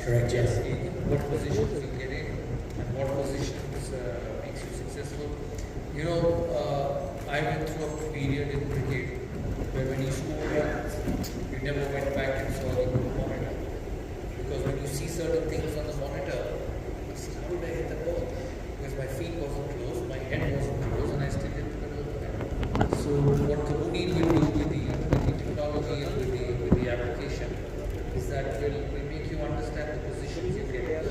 Correct, yes. What positions you get in and what positions makes you successful. You know, I went through a period in cricket where when you scored runs, you never went back and saw the monitor. Because when you see certain things on the monitor, you see, how did I hit the ball? Because my feet wasn't close, my head wasn't close, and I still hit the middle of the net. So what Kabuni will do with the technology and with the application is that will make you understand the positions you get.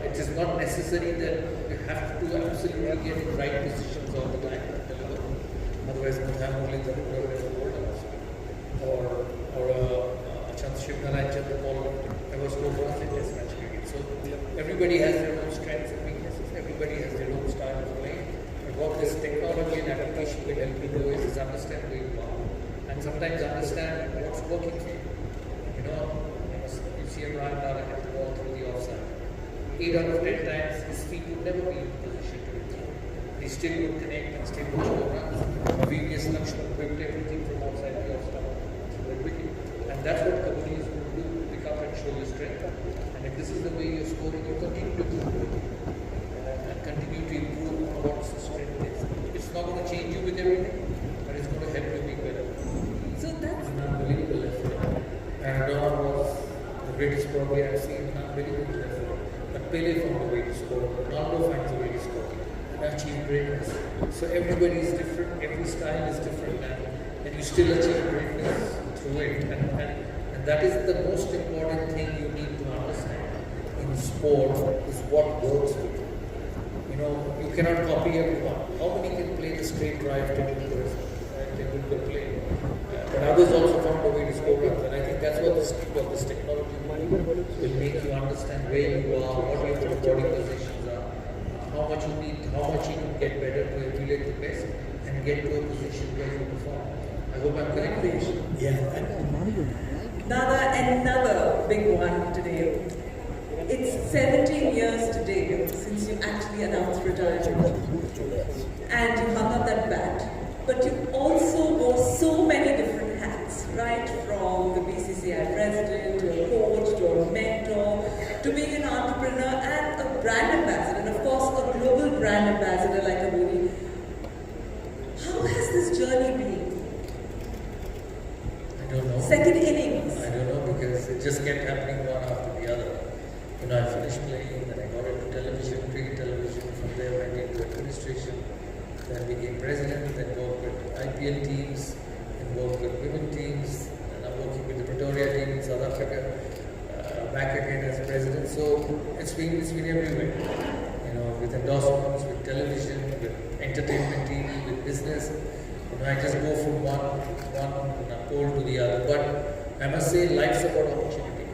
It is not necessary that you have to absolutely get in right positions all the time. Otherwise, only the never hold us. Or Chandrasekhar Narayan Chandrapal ever scored runs in Test match cricket. So everybody has their own strengths and weaknesses. Everybody has their own style of playing. And what this technology and application will help you do is understand where you are, and sometimes understand what's working for you. You know, you see a Ryan Lara hit the ball through the offside. 8 out of 10 times his feet would never be in position to hit through. He still would connect and still would score runs. Previous Lakshman whipped everything from outside the offside to the wicket. And that's what Kabuni is going to do, pick up and show your strength. And if this is the way you're scoring, you continue to do it. And continue to improve on what the strength is. It's not going to change you with everything, but it's going to help you be better. So that's an unbelievable effort. And Ronald was the greatest probably I've seen, an unbelievable effort. But Pele found a way to score, Ronaldo finds a way to score, and achieve greatness. So everybody is different, every style is different, and you still achieve greatness through it. And that is the most important thing you need to understand in sport, is what works for you. You know, you cannot copy everyone. How many can play the straight drive Tendulkar play? But others also found a way to score runs, and I think that's what this technology will make you understand where you are, what your body positions are, how much you can get better to emulate the best and get to a position where you perform. I hope I'm correct. Yeah. another big one today. It's 17 years today since you actually announced retirement. And you hung up that bat. But you also wore so many different hats, right? From the BCCI president, to a coach, to a mentor, to being an entrepreneur and a brand ambassador, and of course a global brand ambassador like Kabuni. How has this journey been? I don't know. Second innings. I don't know, because it just kept happening one after the other. You know, I finished playing, then I got into television, pre-television, from there went into administration, then became president, then worked with IPL teams, and worked with women teams, and I'm working with the Pretoria team in South Africa, back again as president. So it's been everywhere. You know, with endorsements, with television, with entertainment TV, with business. You know, I just go from one pole to the other. But I must say, life's about opportunity.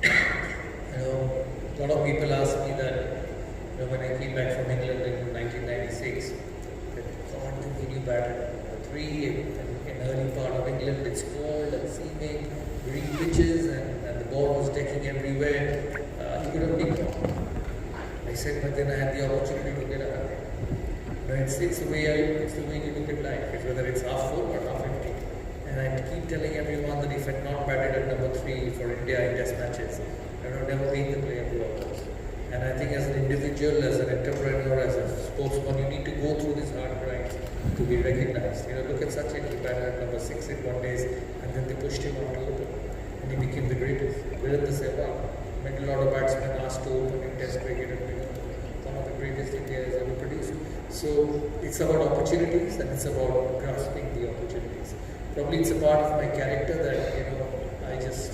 You know, a lot of people ask me that, you know, when I came back from England in 1996, that God, when you batted number 3 in early part of England, it's cold and seeming, green pitches, and the ball was decking everywhere. You could have picked one. I said, but then I had the opportunity to get a 100. You know, it's the way you look at life. It's whether it's half full or half empty. And I keep telling everyone that if I'd not batted at number 3 for India in test matches, I would have never been the player who I was. And I think as an individual, as an entrepreneur, as a sportsman, you need to go through these hard grinds to be recognized. You know, look at Sachin, he batted at number 6 in one days, and then they pushed him on to open, and he became the greatest. Virendra Sehwag met a lot of batsmen asked to open in test cricket and become one of the greatest India has ever produced. So it's about opportunities, and it's about grasping the opportunities. Probably it's a part of my character that, you know, I just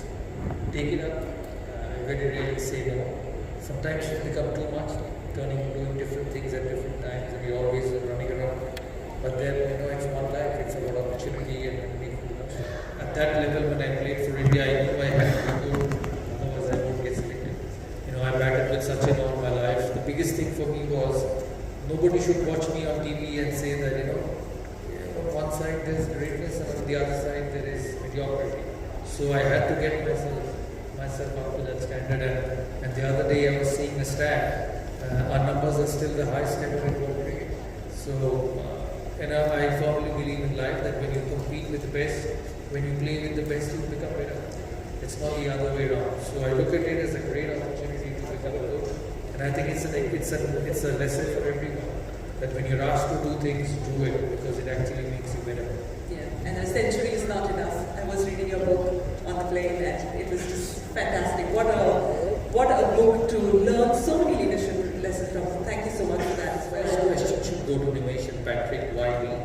take it up. I very rarely say no. Sometimes it becomes too much, doing different things at different times, and you're always running around. But then, you know, it's one life, it's about opportunity and being, you know, at that level when I played for India, I knew I had to go, otherwise I won't get selected. You know, I batted with Sachin all my life. The biggest thing for me was, nobody should watch me on TV and say that, you know, on one side there's greatness and on the other side there is mediocrity. So I had to get myself up to that standard. And the other day I was seeing a stat, our numbers are still the highest ever in world cricket. So, you know, I firmly believe in life that when you compete with the best, when you play with the best, you become better. It's not the other way around. So I look at it as a great opportunity to become a coach, and I think it's a lesson for everyone that when you're asked to do things, do it because it actually makes you better. Yeah, and a century is not enough. I was reading your book on the plane, and it was just fantastic. What a book to learn so many leadership lessons from. Thank you so much for that as well. First question should go to Nimesh and Patrick, why me?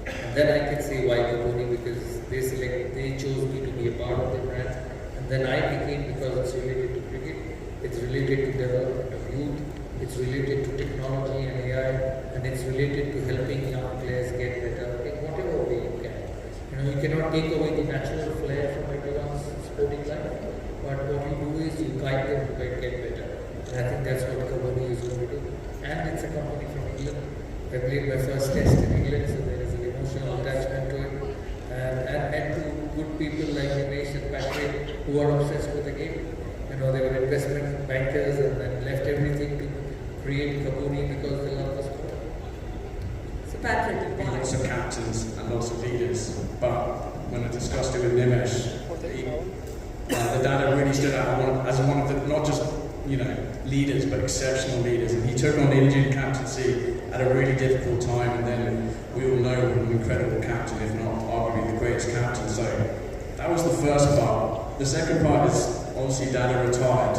And then I can say why Kabuni, because they chose me to be a part of the brand. And then I became, because it's related to cricket, it's related to development of youth, it's related to technology and AI, and it's related to helping young players get better in whatever way you can. You cannot take away the natural flair from everyone's sporting life, but what you do is you guide them to get better. And I think that's what Kabuni is going to do. And it's a company from England. I played my first test in England, so there is an emotional attachment to it. And to good people like Nimesh and Patrick who are obsessed with the game. They were investment bankers and then left everything to create Kabuni because they love the sport. So Patrick, lots of captains and lots of leaders, but when I discussed it with Nimesh, the data really stood out as one of the, not just leaders, but exceptional leaders. And he took on Indian captaincy at a really difficult time, and then we all know an incredible captain, if not arguably the greatest captain. So that was the first part. The second part is obviously Dada retired.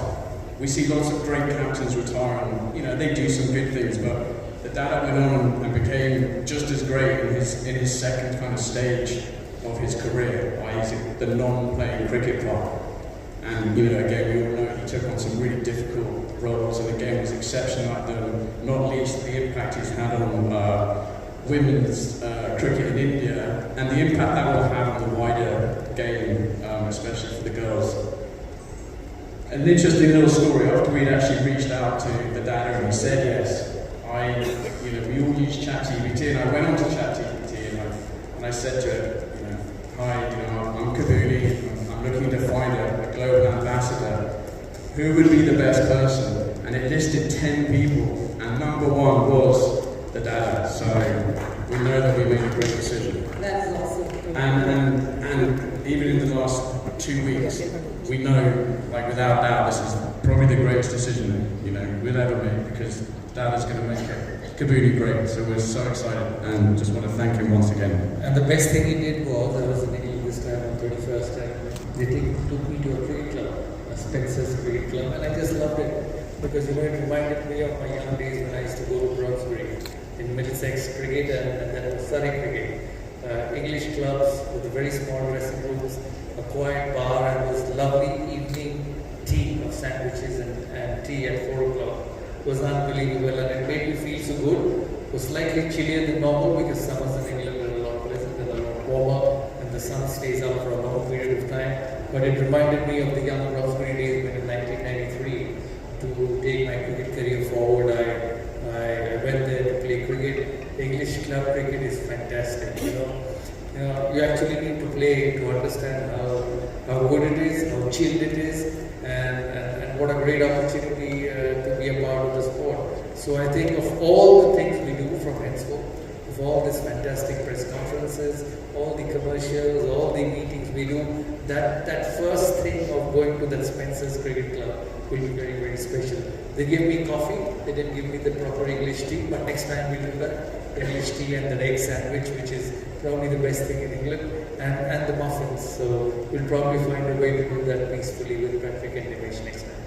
We see lots of great captains retiring. They do some good things, but the Dada went on and became just as great in his second kind of stage of his career, i.e. the non-playing cricket part. And again, we all know he took on some really difficult roles, and the game was exceptional at them, not least the impact he's had on women's cricket in India, and the impact that will have on the wider game, especially for the girls. An interesting little story, after we'd actually reached out to the Dada and he said yes, we all use ChatGPT, and I went on to ChatGPT and I said to him, hi, I'm Kabuni, I'm looking to find a global ambassador. Who would be the best person? And it listed 10 people, and number one was the Dada. So we know that we made a great decision. That is awesome. And even in the last 2 weeks, we know, without doubt, this is probably the greatest decision we'll ever make, because Dada's going to make Kabuni great. So we're so excited, and just want to thank him once again. And the best thing he did was, I was in England this time on 31st, and they took me to a cricket club, a Spencer's cricket club, and I just loved it because it reminded me of my young days when I used to go to Bronsbury in Middlesex cricket and then Surrey cricket. English clubs with very small dressing rooms, a quiet bar, and this lovely evening tea of sandwiches and tea at 4 o'clock. It was unbelievable, and it made me feel so good. It was slightly chillier than normal because summers in England are a lot pleasant and a lot warmer, and the sun stays out for a long period of time. But it reminded me of the young Bronsbury days when in 1993, to take my cricket career forward, I went there to play cricket. The English club cricket is fantastic, you actually need to play to understand how good it is, how chilled it is, and what a great opportunity to be a part of the sport. So I think of all the things we do from henceforth, of all these fantastic press conferences, all the commercials, all the meetings we do, that first thing of going to that Spencer's Cricket Club will be very, very special. They gave me coffee, they didn't give me the proper English tea, but next time we'll do that. English tea and the egg sandwich, which is probably the best thing in England, and the muffins. So we'll probably find a way to do that peacefully with Patrick and Nimesh next time.